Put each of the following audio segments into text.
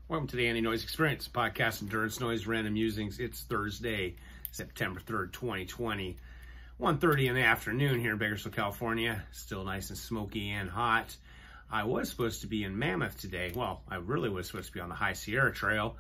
Welcome to the Anti-Noise Experience, podcast endurance noise random musings. It's Thursday, September 3rd, 2020, 1:30 in the afternoon here in Bakersfield, California. Still nice and smoky and hot. I was supposed to be in Mammoth today. Well, I really was supposed to be on the High Sierra Trail,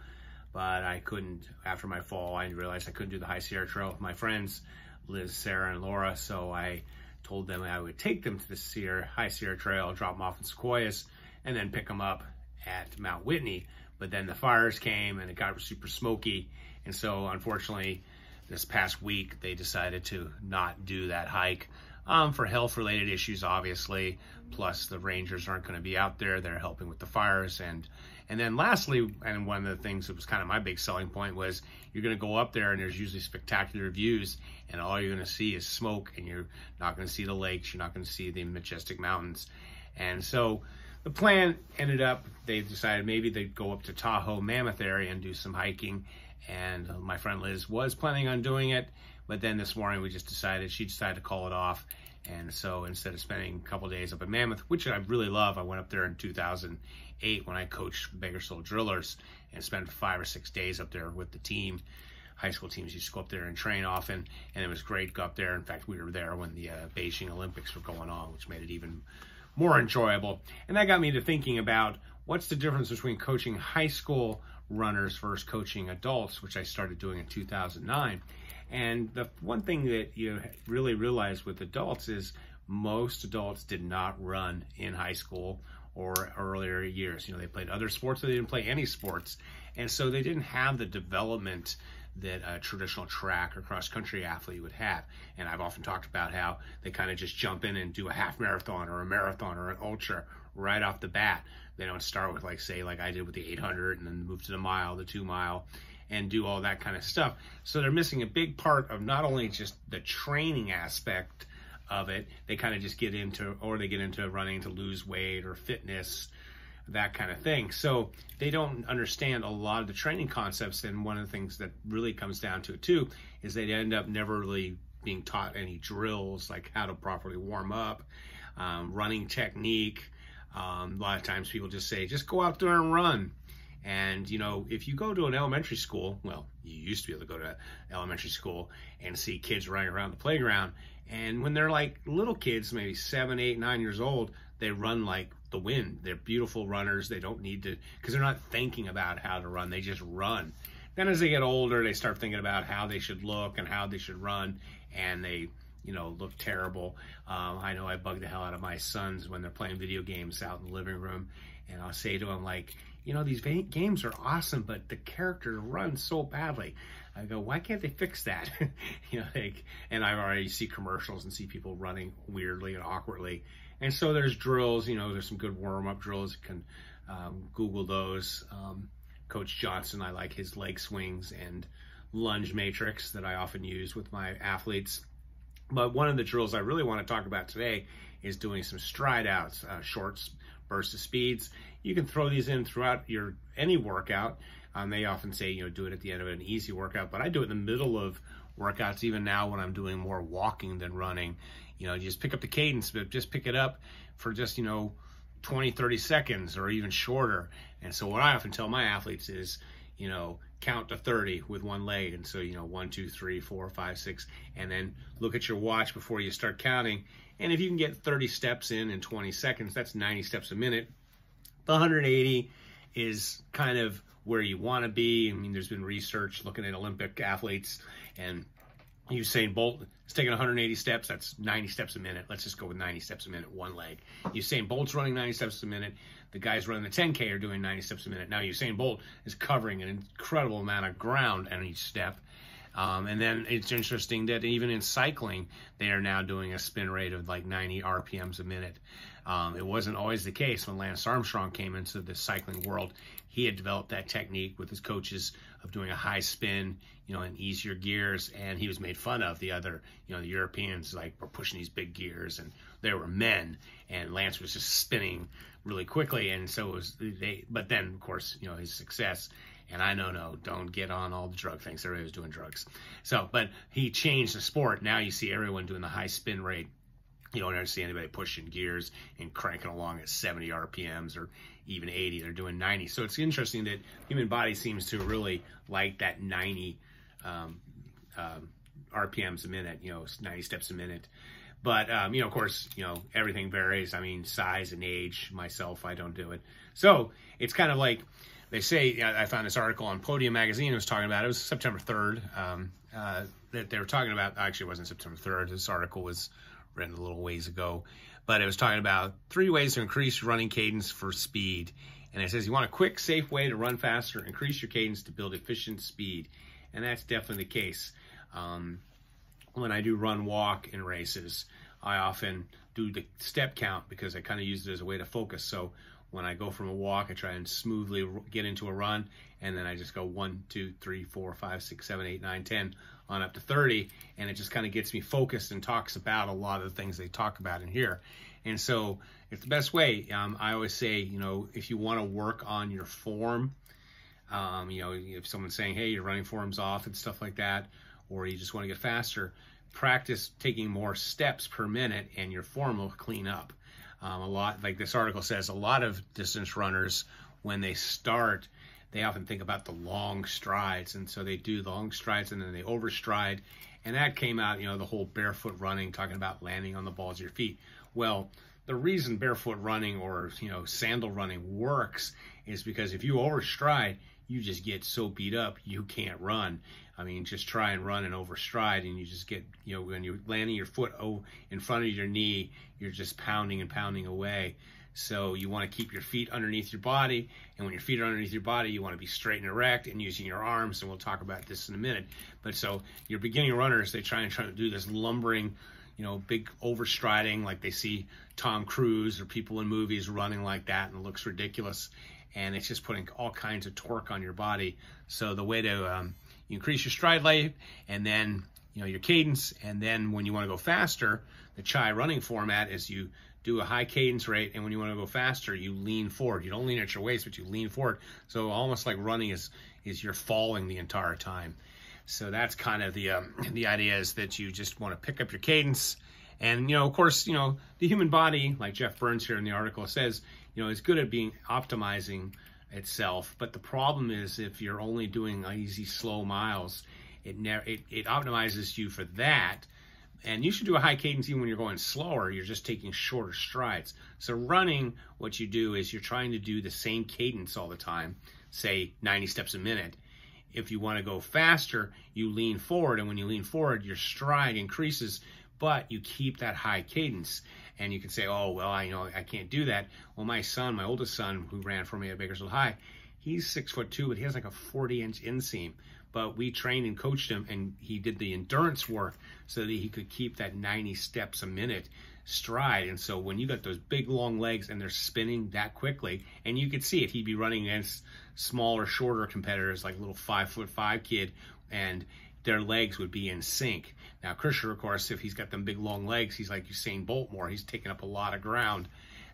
but I couldn't. After my fall, I realized I couldn't do the High Sierra Trail with my friends, Liz, Sarah, and Laura, so I told them I would take them to the High Sierra Trail, drop them off in Sequoias, and then pick them up at Mount Whitney. But then the fires came and it got super smoky. And so unfortunately, this past week, they decided to not do that hike for health-related issues, obviously. Plus, the rangers aren't going to be out there. They're helping with the fires. And then lastly, and one of the things that was kind of my big selling point was you're going to go up there and there's usually spectacular views and all you're going to see is smoke and you're not going to see the lakes. You're not going to see the majestic mountains. And so the plan ended up, they decided maybe they'd go up to Tahoe, Mammoth area and do some hiking. And my friend Liz was planning on doing it. But then this morning we just decided, she decided to call it off. And so instead of spending a couple days up in Mammoth, which I really love, I went up there in 2008 when I coached Bakersfield Drillers and spent 5 or 6 days up there with the team. High school teams used to go up there and train often, and it was great to go up there. In fact, we were there when the Beijing Olympics were going on, which made it even more enjoyable. And that got me to thinking about what's the difference between coaching high school runners versus coaching adults, which I started doing in 2009. And the one thing that you really realize with adults is most adults did not run in high school or earlier years. You know, they played other sports, or they didn't play any sports. And so they didn't have the development that a traditional track or cross-country athlete would have. And I've often talked about how they kind of just jump in and do a half marathon or a marathon or an ultra right off the bat. They don't start with, like, say, like I did with the 800 and then move to the mile, the 2 mile, and do all that kind of stuff. So they're missing a big part of not only just the training aspect of it, they kind of just get into, or they get into running to lose weight or fitness, that kind of thing. So they don't understand a lot of the training concepts. And one of the things that really comes down to it too is they end up never really being taught any drills, like how to properly warm up, running technique. A lot of times people just say, just go out there and run. And, you know, if you go to an elementary school, well, you used to be able to go to elementary school and see kids running around the playground. And when they're like little kids, maybe 7, 8, 9 years old, they run like the wind. They're beautiful runners. They don't need to, because they're not thinking about how to run. They just run. Then as they get older, they start thinking about how they should look and how they should run. And they, you know, look terrible. I know I bug the hell out of my sons when they're playing video games out in the living room. And I'll say to them, like, you know, these games are awesome, but the characters run so badly. I go, why can't they fix that? You know, like, and I already see commercials and see people running weirdly and awkwardly. And so there's drills, you know, there's some good warm-up drills. You can Google those. Coach Johnson, I like his leg swings and lunge matrix that I often use with my athletes. But one of the drills I really want to talk about today is doing some stride outs, short bursts of speeds. You can throw these in throughout any workout. They often say, you know, do it at the end of an easy workout, but I do it in the middle of workouts, even now when I'm doing more walking than running. You know, you just pick up the cadence, but just pick it up for just, you know, 20, 30 seconds or even shorter. And so what I often tell my athletes is, you know, count to 30 with one leg. And so, you know, 1, 2, 3, 4, 5, 6, and then look at your watch before you start counting. And if you can get 30 steps in 20 seconds, that's 90 steps a minute. The 180 is kind of where you want to be. I mean, there's been research looking at Olympic athletes, and Usain Bolt is taking 180 steps. That's 90 steps a minute. Let's just go with 90 steps a minute, one leg. Usain Bolt's running 90 steps a minute. The guys running the 10K are doing 90 steps a minute. Now Usain Bolt is covering an incredible amount of ground on each step. And then it's interesting that even in cycling, they are now doing a spin rate of like 90 RPMs a minute. It wasn't always the case when Lance Armstrong came into the cycling world. He had developed that technique with his coaches of doing a high spin, you know, in easier gears, and he was made fun of. The other, you know, the Europeans like were pushing these big gears, and they were men, and Lance was just spinning really quickly, and so it was they. But then, of course, you know, his success. And I know, no, don't get on all the drug things. Everybody was doing drugs. So, but he changed the sport. Now you see everyone doing the high spin rate. You don't ever see anybody pushing gears and cranking along at 70 RPMs or even 80. They're doing 90. So it's interesting that the human body seems to really like that 90 RPMs a minute, 90 steps a minute. But, of course, everything varies. I mean, size and age. Myself, I don't do it. So it's kind of like they say, I found this article on Podium Magazine. It was talking about, it was September 3rd, that they were talking about, actually it wasn't September 3rd. This article was written a little ways ago, but it was talking about 3 ways to increase running cadence for speed. And it says you want a quick, safe way to run faster, increase your cadence to build efficient speed. And that's definitely the case. When I do run walk in races, I often do the step count because I kind of use it as a way to focus. So when I go from a walk, I try and smoothly get into a run, and then I just go 1, 2, 3, 4, 5, 6, 7, 8, 9, 10 on up to 30, and it just kind of gets me focused and talks about a lot of the things they talk about in here. And so it's the best way. I always say, if you want to work on your form, if someone's saying, hey, your running form's off and stuff like that, or you just want to get faster, practice taking more steps per minute and your form will clean up. A lot, like this article says, a lot of distance runners, when they start, they often think about the long strides, and so they do the long strides and then they overstride, and that came out, the whole barefoot running, talking about landing on the balls of your feet. Well, the reason barefoot running or, sandal running works is because if you overstride, you just get so beat up you can't run. I mean, just try and run and overstride, and you just get, when you're landing your foot in front of your knee, you're just pounding and pounding away. So you want to keep your feet underneath your body, and when your feet are underneath your body, you want to be straight and erect and using your arms, and we'll talk about this in a minute. But so your beginning runners, they try to do this lumbering, big overstriding, like they see Tom Cruise or people in movies running like that, and it looks ridiculous. And it's just putting all kinds of torque on your body. So the way to you increase your stride length, and then your cadence, and then when you want to go faster, the Chai running format is you do a high cadence rate, and when you want to go faster, you lean forward. You don't lean at your waist, but you lean forward. So almost like running is you're falling the entire time. So that's kind of the idea, is that you just want to pick up your cadence. And, of course, the human body, like Jeff Burns here in the article says, is good at optimizing itself. But the problem is if you're only doing easy, slow miles, it optimizes you for that. And you should do a high cadence even when you're going slower. You're just taking shorter strides. So running, what you do is you're trying to do the same cadence all the time, say 90 steps a minute. If you want to go faster, you lean forward, and when you lean forward, your stride increases, but you keep that high cadence. And you can say, oh, well, I can't do that. Well, my oldest son, who ran for me at Bakersfield High, he's 6'2", but he has like a 40-inch inseam. But we trained and coached him, and he did the endurance work so that he could keep that 90 steps a minute stride. And so when you got those big, long legs and they're spinning that quickly, and you could see it, he'd be running against smaller, shorter competitors, like a little 5'5" kid, and their legs would be in sync. Now, Krisher, of course, if he's got them big, long legs, he's like Usain Bolt more. He's taking up a lot of ground.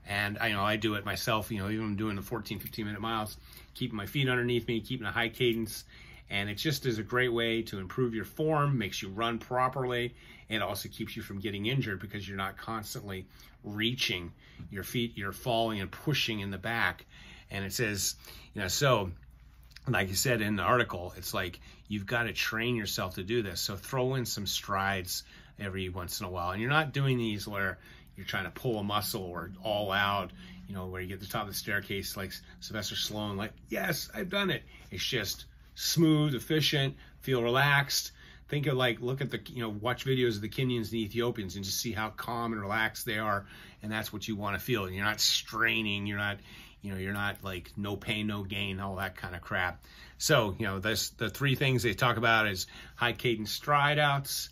And I do it myself, even when I'm doing the 14, 15-minute miles, keeping my feet underneath me, keeping a high cadence. And it just is a great way to improve your form, makes you run properly. It also keeps you from getting injured because you're not constantly reaching your feet. You're falling and pushing in the back. And it says, so like you said in the article, it's like you've got to train yourself to do this. So throw in some strides every once in a while. And you're not doing these where you're trying to pull a muscle or all out, where you get to the top of the staircase like Sylvester Stallone, like, yes, I've done it. It's just smooth, efficient, feel relaxed. Think of look at watch videos of the Kenyans and Ethiopians and just see how calm and relaxed they are. And that's what you want to feel. And you're not straining. You're not like no pain, no gain, all that kind of crap. So, the 3 things they talk about is high cadence stride outs,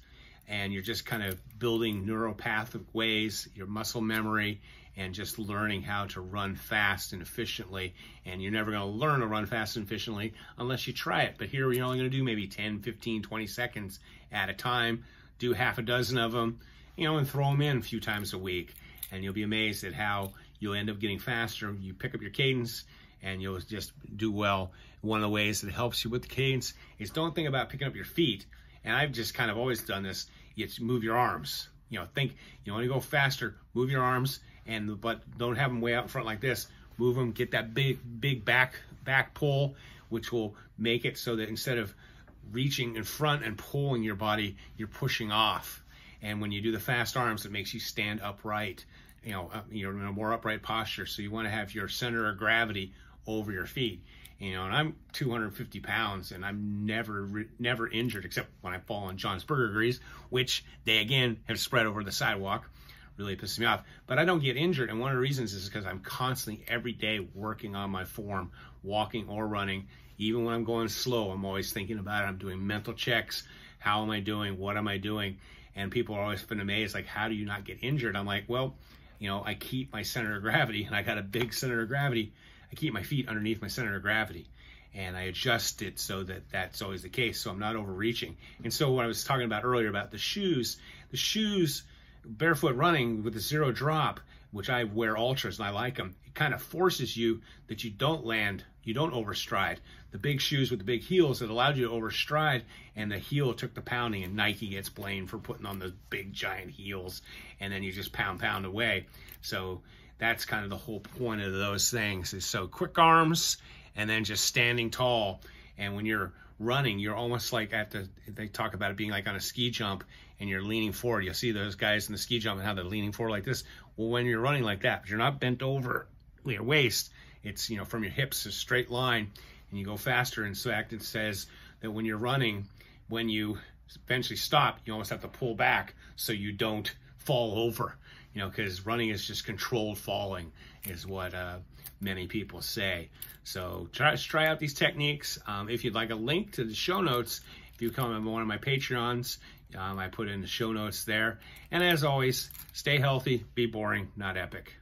and you're just kind of building neuropathic ways, your muscle memory, and just learning how to run fast and efficiently. And you're never going to learn to run fast and efficiently unless you try it. But here you're only going to do maybe 10, 15, 20 seconds at a time. Do half a dozen of them, and throw them in a few times a week. And you'll be amazed at how you'll end up getting faster. You pick up your cadence, and you'll just do well. One of the ways that helps you with the cadence is don't think about picking up your feet. And I've just kind of always done this. You move your arms. You know, think you want to go faster, move your arms, but don't have them way out in front like this. Move them, get that big back pull, which will make it so that instead of reaching in front and pulling your body, you're pushing off. And when you do the fast arms, it makes you stand upright. You know, you're in a more upright posture. So you want to have your center of gravity over your feet. You know, and I'm 250 pounds, and I'm never injured except when I fall on John's Burger Grease, which they again have spread over the sidewalk. Really pisses me off. But I don't get injured, and one of the reasons is because I'm constantly every day working on my form, walking or running. Even when I'm going slow, I'm always thinking about it. I'm doing mental checks. How am I doing? What am I doing? And people are always been amazed, like, how do you not get injured? I'm like, well, you know, I keep my center of gravity, and I got a big center of gravity. I keep my feet underneath my center of gravity, and I adjust it so that that's always the case, so I'm not overreaching. And so what I was talking about earlier about the shoes, barefoot running with a zero drop, which I wear ultras and I like them, it kind of forces you that you don't land, you don't overstride. The big shoes with the big heels that allowed you to overstride, and the heel took the pounding, and Nike gets blamed for putting on those big giant heels, and then you just pound away. So that's kind of the whole point of those things, is so quick arms and then just standing tall. And when you're running, you're almost like they talk about it being like on a ski jump, and you're leaning forward. You'll see those guys in the ski jump and how they're leaning forward like this. Well, when you're running like that, but you're not bent over your waist, it's, you know, from your hips, a straight line, and you go faster. In fact, it says that when you're running, when you eventually stop, you almost have to pull back so you don't fall over, you know, because running is just controlled falling, is what many people say. So try out these techniques. If you'd like a link to the show notes, if you come on one of my Patreons, I put in the show notes there. And as always, stay healthy, be boring, not epic.